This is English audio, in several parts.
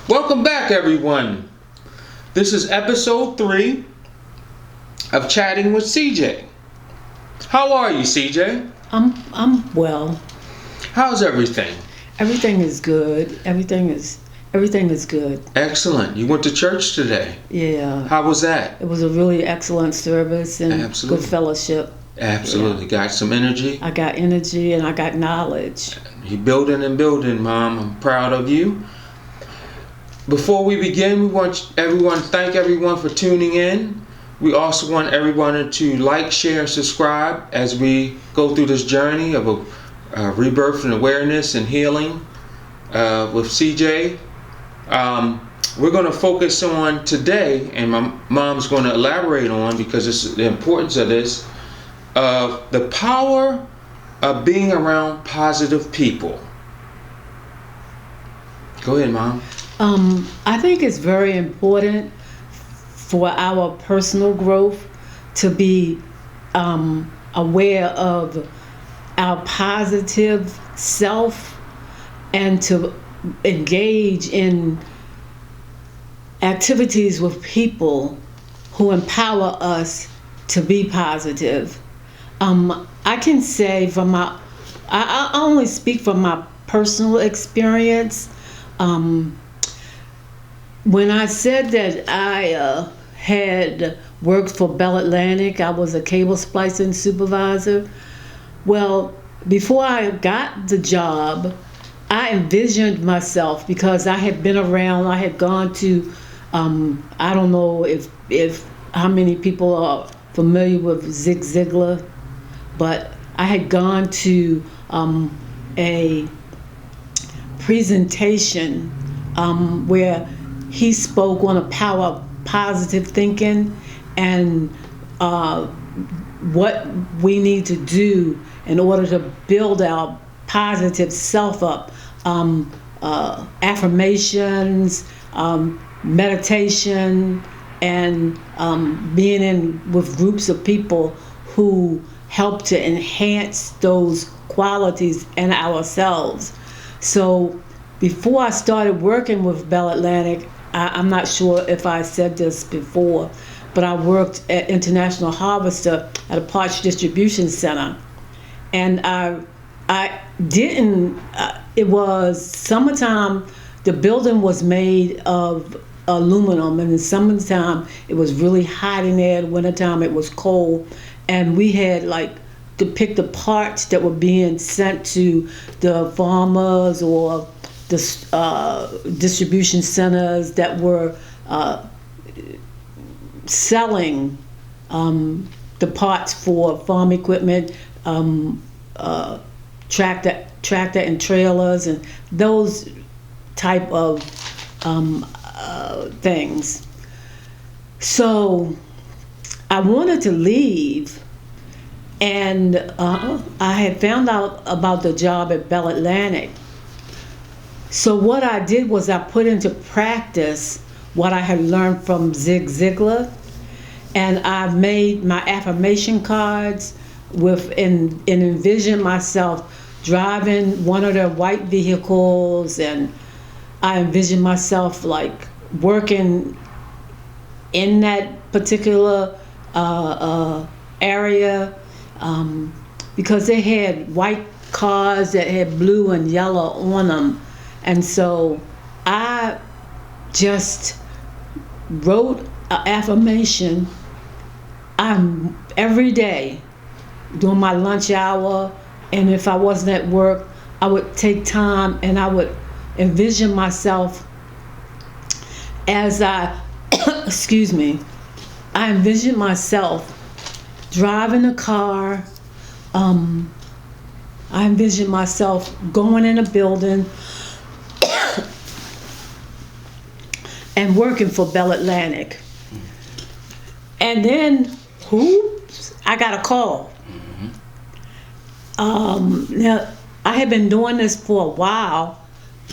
Welcome back, everyone. This is episode 3 of Chatting with CJ. How are you, CJ? I'm well. How's everything? Everything is good. Everything is good. Excellent. You went to church today. Yeah. How was that? It was a really excellent service and Absolutely. good fellowship. Absolutely. Yeah. Got some energy? I got energy and I got knowledge. You're building and building, Mom. I'm proud of you. Before we begin, we want to thank everyone for tuning in. We also want everyone to like, share, and subscribe as we go through this journey of a rebirth and awareness and healing with CJ. We're going to focus on today, and my mom's going to elaborate on, because it's the importance of this, of the power of being around positive people. Go ahead, Mom. I think it's very important for our personal growth to be aware of our positive self and to engage in activities with people who empower us to be positive. I can say I only speak from my personal experience. When I said that I had worked for Bell Atlantic, I was a cable splicing supervisor. Well, before I got the job, I envisioned myself, because I had been around, I had gone to, I don't know if how many people are familiar with Zig Ziglar, but I had gone to a presentation where he spoke on the power of positive thinking and what we need to do in order to build our positive self up. Affirmations, meditation, and being in with groups of people who help to enhance those qualities in ourselves. So before I started working with Bell Atlantic, I'm not sure if I said this before, but I worked at International Harvester at a parts distribution center. And I didn't, it was summertime, the building was made of aluminum, and in summertime it was really hot in there, in wintertime it was cold, and we had to pick the parts that were being sent to the farmers or the distribution centers that were selling the parts for farm equipment, tractor and trailers, and those type of things. So I wanted to leave, and I had found out about the job at Bell Atlantic. So what I did was I put into practice what I had learned from Zig Ziglar, and I made my affirmation cards and envisioned myself driving one of their white vehicles, and I envisioned myself working in that particular area, because they had white cars that had blue and yellow on them. And so I just wrote an affirmation every day during my lunch hour, and if I wasn't at work, I would take time and I would envision myself as I envisioned myself driving a car. I envisioned myself going in a building and working for Bell Atlantic. And then, I got a call. Now, I had been doing this for a while.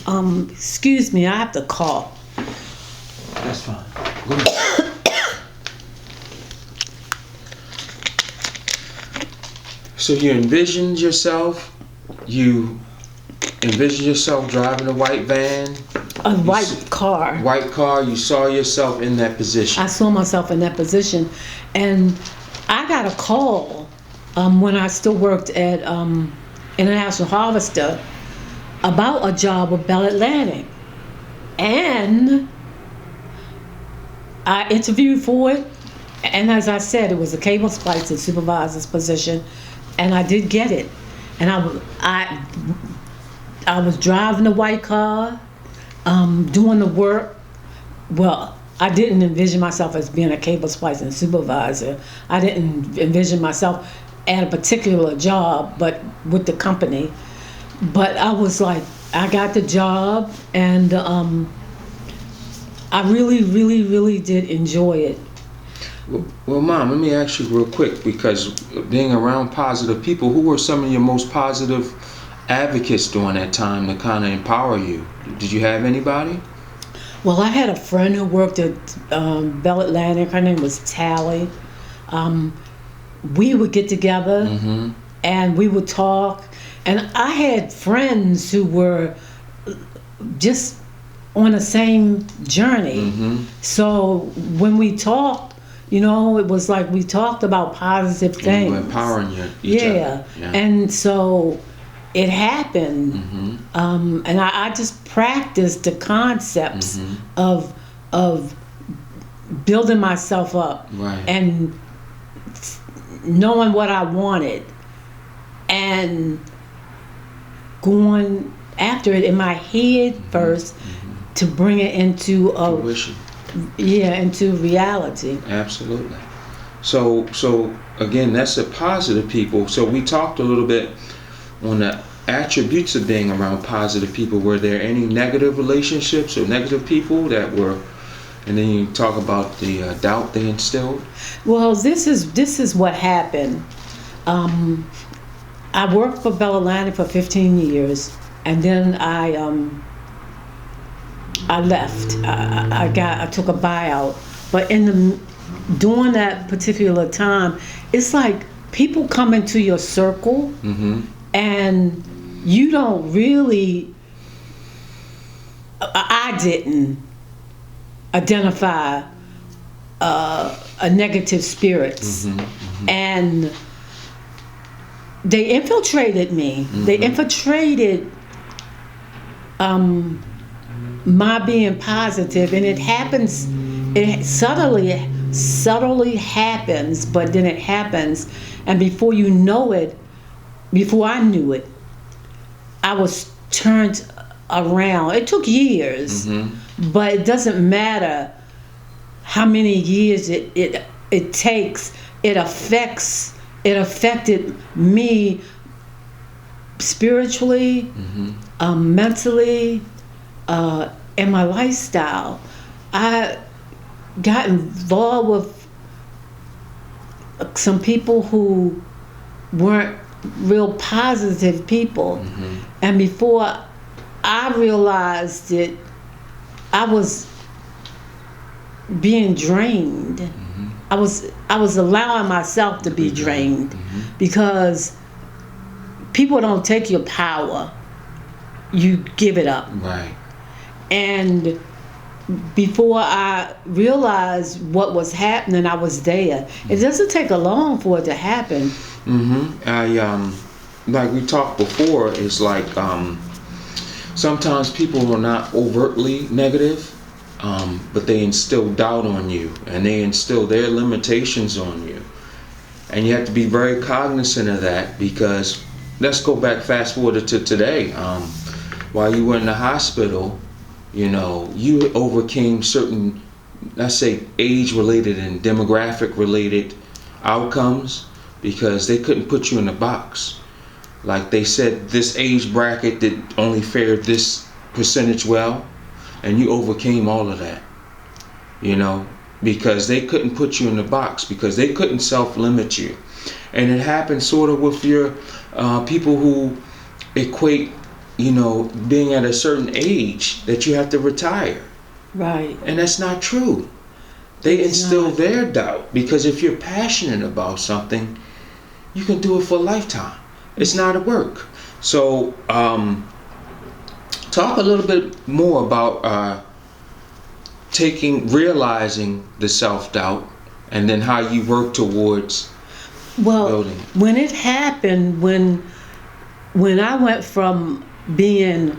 Excuse me, I have to call. That's fine. Go ahead. So you envisioned yourself driving a white van? A white car. White car, you saw yourself in that position. I saw myself in that position. And I got a call when I still worked at International Harvester about a job with Bell Atlantic. And I interviewed for it. And as I said, it was a cable splicing supervisor's position. And I did get it. And I was driving the white car, doing the work. Well, I didn't envision myself as being a cable splicing supervisor. I didn't envision myself at a particular job, but with the company. But I was like, I got the job, and I really, really, really did enjoy it. Well, Mom, let me ask you real quick, because being around positive people, who were some of your most positive advocates during that time to kind of empower you? Did you have anybody? Well, I had a friend who worked at Bell Atlantic. Her name was Tally. We would get together and we would talk. And I had friends who were just on the same journey. So when we talked, it was like we talked about positive things. Empowering each other. Yeah. And so it happened. And I just practiced the concepts of building myself up and knowing what I wanted and going after it in my head first to bring it into into reality. Absolutely. So again, that's a positive people. So we talked a little bit on the attributes of being around positive people. Were there any negative relationships or negative people that were? And then you talk about the doubt they instilled. Well, this is what happened. I worked for Bell Atlantic for 15 years, and then I left. I took a buyout, but during that particular time, it's like people come into your circle, and you don't really. I didn't identify a negative spirits, and they infiltrated me. They infiltrated my being positive, and it happens. It subtly happens, but then it happens, and before you know it, before I knew it, I was turned around. It took years, but it doesn't matter how many years it takes. It affected me spiritually, mentally, and my lifestyle. I got involved with some people who weren't real positive people, and before I realized it, I was being drained. I was allowing myself to be drained because people don't take your power. You give it up. Right. And before I realized what was happening, I was there. It doesn't take long for it to happen. Like we talked before, it's like sometimes people are not overtly negative, but they instill doubt on you, and they instill their limitations on you, and you have to be very cognizant of that. Because let's go back, fast forward to today. While you were in the hospital, you overcame certain, let's say, age-related and demographic-related outcomes, because they couldn't put you in a box. Like they said, this age bracket did only fared this percentage well, and you overcame all of that, because they couldn't put you in the box, because they couldn't self-limit you. And it happens sort of with your people who equate, being at a certain age that you have to retire. Right. And that's not true. They instill their doubt, because if you're passionate about something, you can do it for a lifetime. It's not a work. So Talk a little bit more about realizing the self-doubt, and then how you work towards building it. When it happened, when I went from being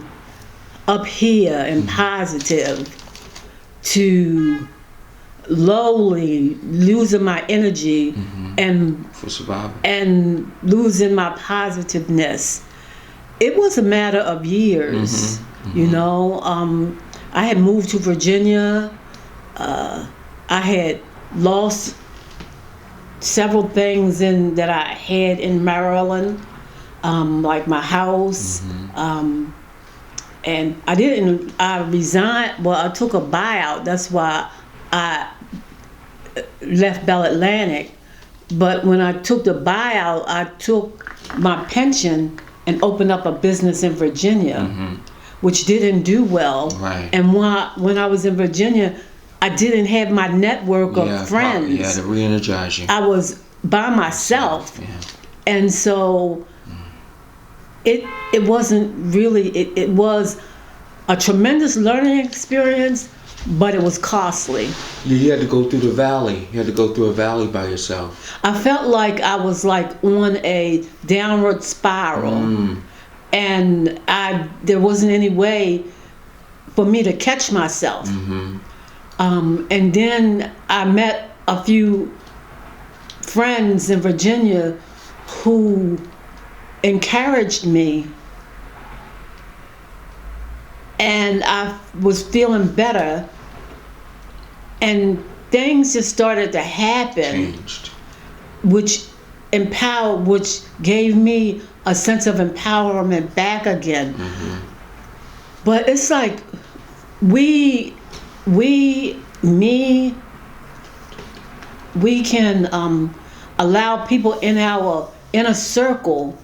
up here and positive to lowly losing my energy and for survival and losing my positiveness, it was a matter of years. You know, I had moved to Virginia. I had lost several things that I had in Maryland, like my house. And I resigned. Well, I took a buyout. That's why I left Bell Atlantic. But when I took the buyout, I took my pension and opened up a business in Virginia, which didn't do well. Right. And when I was in Virginia, I didn't have my network of friends. To re-energize you. I was by myself. Yeah. And so it wasn't really, it was a tremendous learning experience, but it was costly. You had to go through the valley. You had to go through a valley by yourself. I felt like I was like on a downward spiral, and there wasn't any way for me to catch myself. And then I met a few friends in Virginia who encouraged me, and I was feeling better, and things just started to happen. Changed. which gave me a sense of empowerment back again. But it's like we can allow people in our inner circle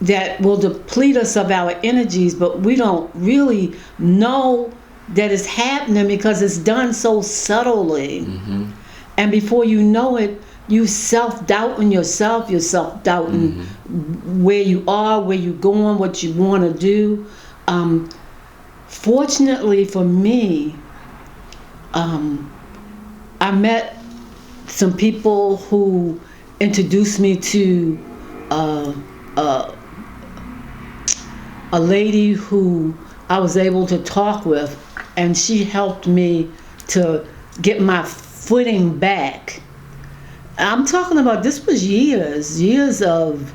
that will deplete us of our energies, but we don't really know that it's happening because it's done so subtly. And before you know it, you self-doubting yourself, you're self-doubting where you are, where you're going, what you want to do. Fortunately for me, I met some people who introduced me to a lady who I was able to talk with, and she helped me to get my footing back. I'm talking about, this was years of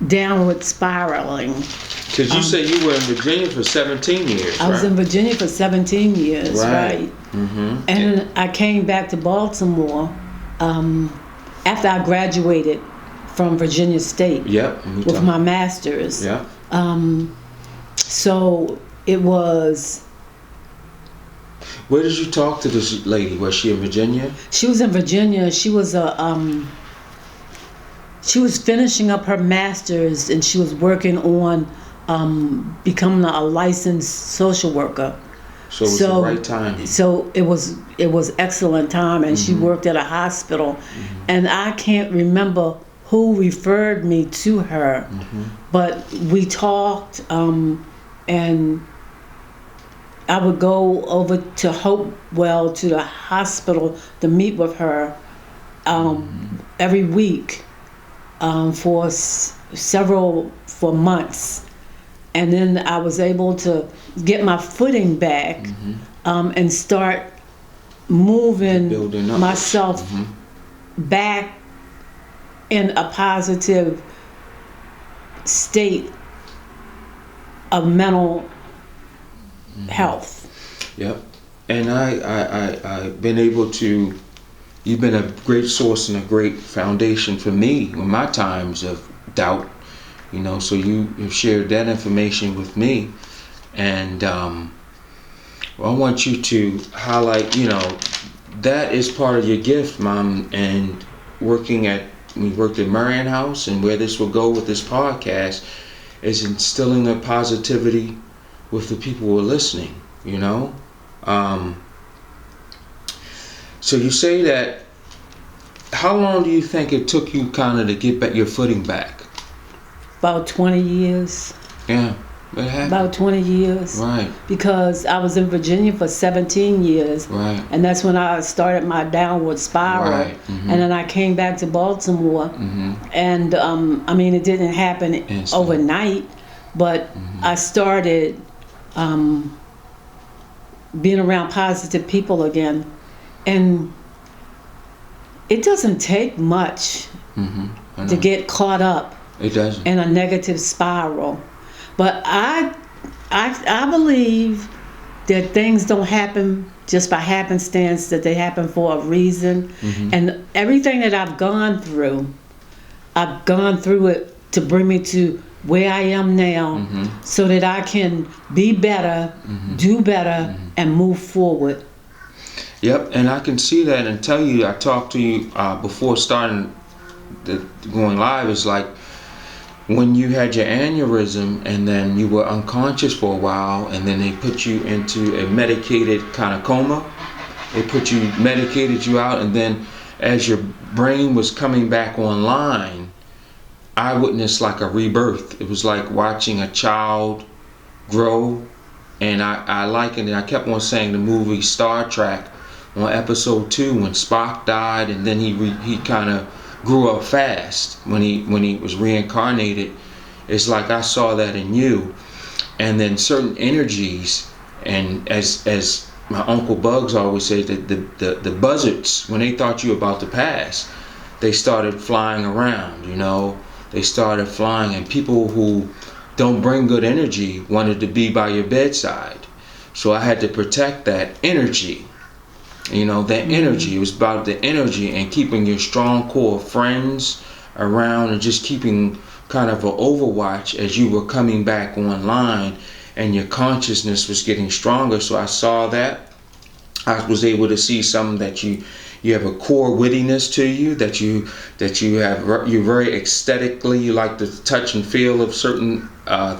downward spiraling. Because you say you were in Virginia for 17 years, I was in Virginia for 17 years, right? And then I came back to Baltimore after I graduated from Virginia State with my master's. So it was... Where did you talk to this lady? Was she in Virginia? She was in Virginia. She was she was finishing up her master's, and she was working on becoming a licensed social worker. So it was the right time. So it was excellent time, and she worked at a hospital, and I can't remember who referred me to her, but we talked, and I would go over to Hopewell, to the hospital, to meet with her every week for months. And then I was able to get my footing back and start moving myself back in a positive state of mental health. And I've been able to, you've been a great source and a great foundation for me in my times of doubt, so you have shared that information with me. And I want you to highlight, that is part of your gift, Mom, and we worked at Marian House, and where this will go with this podcast is instilling a positivity with the people who are listening, So you say that, how long do you think it took you kind of to get back your footing back? About 20 years. Yeah. What happened? About 20 years. Right. Because I was in Virginia for 17 years. Right. And that's when I started my downward spiral. Right. Mm-hmm. And then I came back to Baltimore. Mm-hmm. And, I mean, it didn't happen overnight. But I started being around positive people again. And it doesn't take much to get caught up It doesn't. in a negative spiral. But I believe that things don't happen just by happenstance, that they happen for a reason. And everything that I've gone through it to bring me to where I am now, so that I can be better, do better, and move forward. Yep, and I can see that and tell you, I talked to you before starting going live. It's like when you had your aneurysm and then you were unconscious for a while, and then they put you into a medicated kind of coma. They medicated you out, and then as your brain was coming back online, I witnessed like a rebirth. It was like watching a child grow. And I likened it, I kept on saying the movie Star Trek on episode 2 when Spock died, and then he kind of grew up fast when he was reincarnated. It's like I saw that in you. And then certain energies, and as my Uncle Bugs always said, that the buzzards, when they thought you about to pass, they started flying around, They started flying, and people who don't bring good energy wanted to be by your bedside. So I had to protect that energy. That energy. It was about the energy and keeping your strong core of friends around, and just keeping kind of an overwatch as you were coming back online and your consciousness was getting stronger. So I saw that. I was able to see something that you have a core wittiness to you, that you're very aesthetically, you like the touch and feel of certain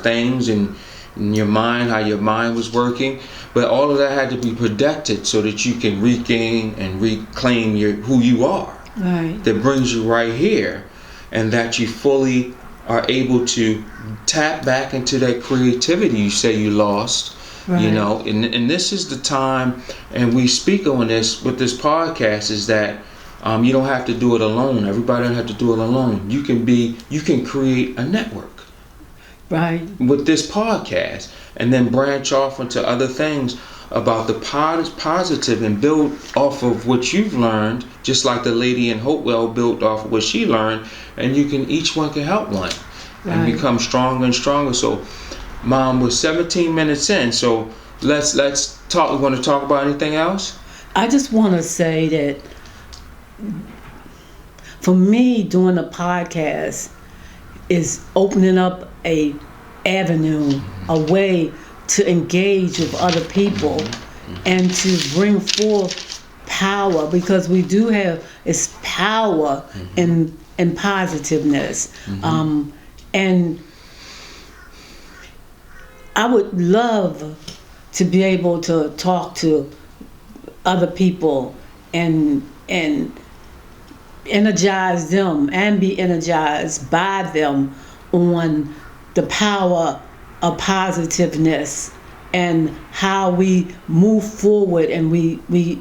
things in your mind, how your mind was working. But all of that had to be protected so that you can regain and reclaim who you are. Right. That brings you right here, and that you fully are able to tap back into that creativity you say you lost. Right. And this is the time, and we speak on this with this podcast, is that you don't have to do it alone. Everybody don't have to do it alone. You can create a network, right, with this podcast, and then branch off into other things about the positive, and build off of what you've learned, just like the lady in Hopewell built off of what she learned, and each one can help one, right, and become stronger and stronger. So Mom, we're 17 minutes in, so let's talk. We want to talk about anything else? I just want to say that for me, doing a podcast is opening up a avenue, a way to engage with other people, and to bring forth power, because we do have it's power in positiveness, and I would love to be able to talk to other people and energize them and be energized by them on the power of positiveness and how we move forward and we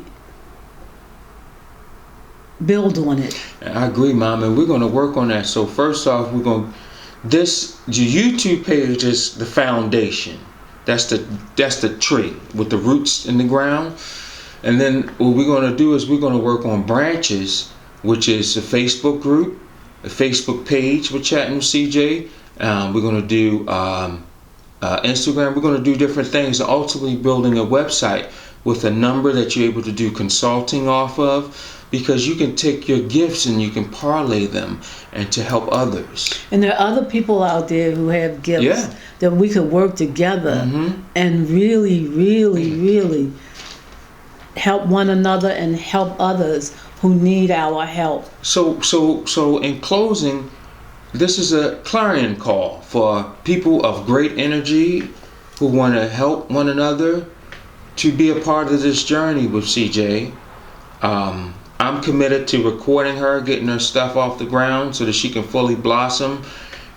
build on it. I agree, Mom, and we're going to work on that. So first off, the YouTube page is the foundation. That's the tree with the roots in the ground. And then what we're going to do is we're going to work on branches, which is a Facebook group, a Facebook page with Chatting with CJ. We're going to do Instagram. We're going to do different things, ultimately building a website with a number that you're able to do consulting off of, because you can take your gifts and you can parlay them and to help others. And there are other people out there who have gifts that we could work together and really, really, really help one another and help others who need our help. So in closing, this is a clarion call for people of great energy who want to help one another to be a part of this journey with CJ. I'm committed to recording her, getting her stuff off the ground so that she can fully blossom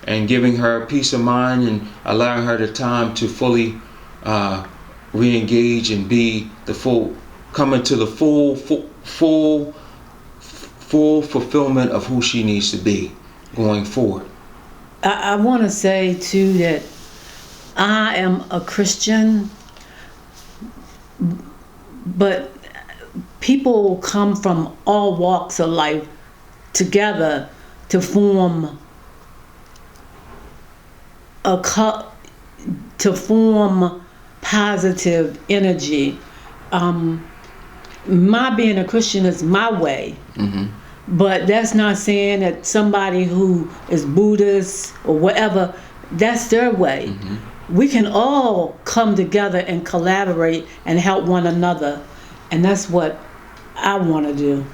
and giving her peace of mind and allowing her the time to fully re-engage and be come into the full fulfillment of who she needs to be going forward. I want to say too that I am a Christian, but people come from all walks of life together to form positive energy. My being a Christian is my way. Mm-hmm. But that's not saying that somebody who is Buddhist or whatever, that's their way. Mm-hmm. We can all come together and collaborate and help one another. And that's what I want to do.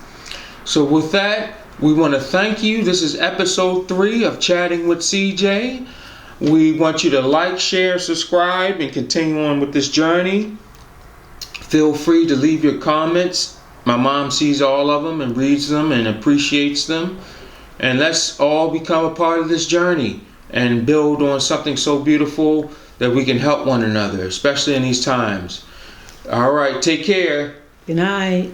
So with that, we want to thank you. This is episode 3 of Chatting with CJ. We want you to like, share, subscribe, and continue on with this journey. Feel free to leave your comments. My mom sees all of them and reads them and appreciates them. And let's all become a part of this journey and build on something so beautiful that we can help one another, especially in these times. All right, take care. Good night.